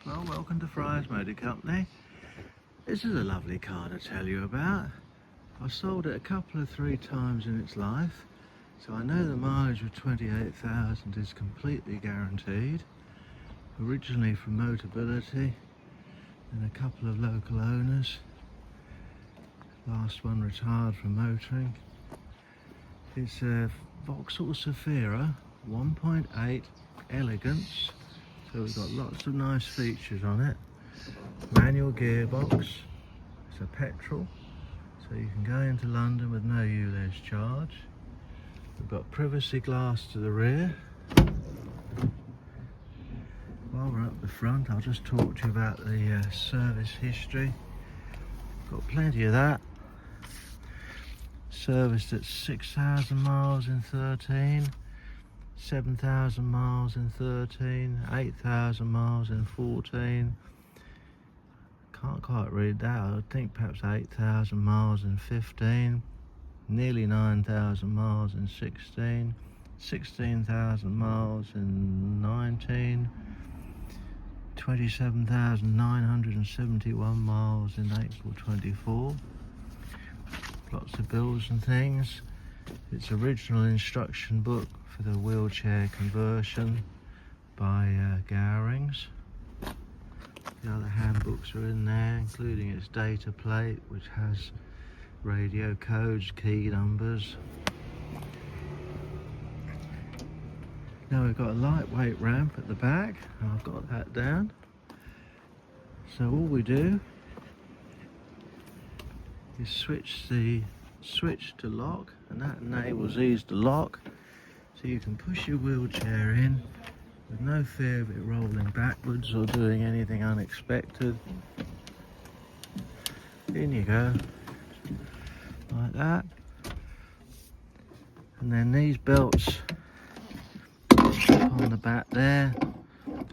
Well, welcome to Fry's Motor Company. This is a lovely car to tell you about. I've sold it three times in its life, so I know the mileage of 28,000 is completely guaranteed. Originally from Motability and a couple of local owners. Last one retired from motoring. It's a Vauxhall Zafira 1.8 Elegance. So we've got lots of nice features on it. Manual gearbox. It's a petrol, so you can go into London with no Ulez charge. We've got privacy glass to the rear. While we're up the front, I'll just talk to you about the service history. Got plenty of that. Serviced at 6,000 miles in 13. 7,000 miles in 13, 8,000 miles in 14. Can't quite read that. I think perhaps 8,000 miles in 15. Nearly 9,000 miles in 16. 16,000 miles in 19. 27,971 miles in April 24. Lots of bills and things. Its original instruction book for the wheelchair conversion by Gowrings. The other handbooks are in there, including its data plate, which has radio codes, key numbers. Now we've got a lightweight ramp at the back, and I've got that down. So all we do is switch the switch to lock, and that enables easy.Lots, so you can push your wheelchair in with no fear of it rolling backwards or doing anything unexpected. In you go, like that. And then these belts on the back there.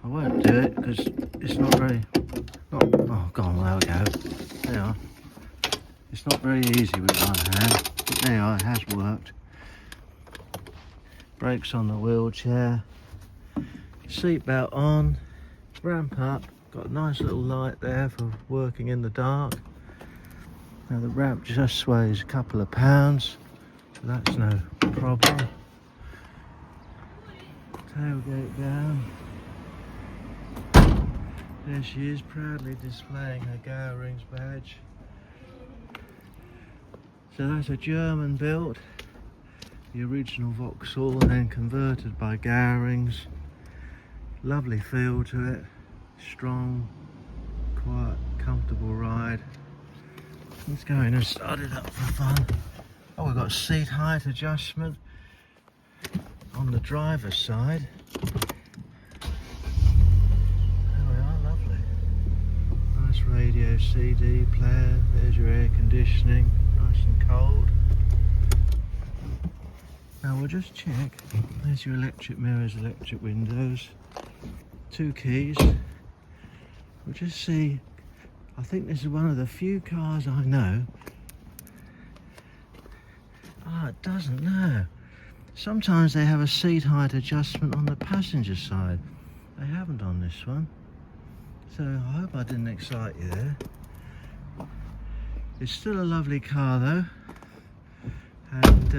I won't do it because it's not very, oh go on, there we go. There you are. It's not very easy with one hand, but there you are, it has worked. Brakes on the wheelchair, seat belt on, ramp up, got a nice little light there for working in the dark. Now the ramp just sways a couple of pounds, so that's no problem. Tailgate down. There she is, proudly displaying her Gowrings badge. So that's a German built, the original Vauxhall, and then converted by Gowrings. Lovely feel to it, strong, quiet, comfortable ride. Let's go in and start it up for fun. Oh, we've got seat height adjustment on the driver's side. There we are, lovely. Nice radio CD player, there's your air conditioning, nice and cold. Now we'll just check, there's your electric mirrors, electric windows, 2 keys. We'll just see, I think this is one of the few cars I know. It doesn't, no. Sometimes they have a seat height adjustment on the passenger side. They haven't on this one. So I hope I didn't excite you there. It's still a lovely car though. And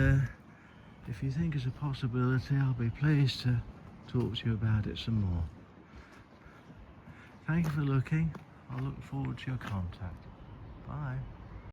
if you think it's a possibility, I'll be pleased to talk to you about it some more. Thank you for looking. I look forward to your contact. Bye.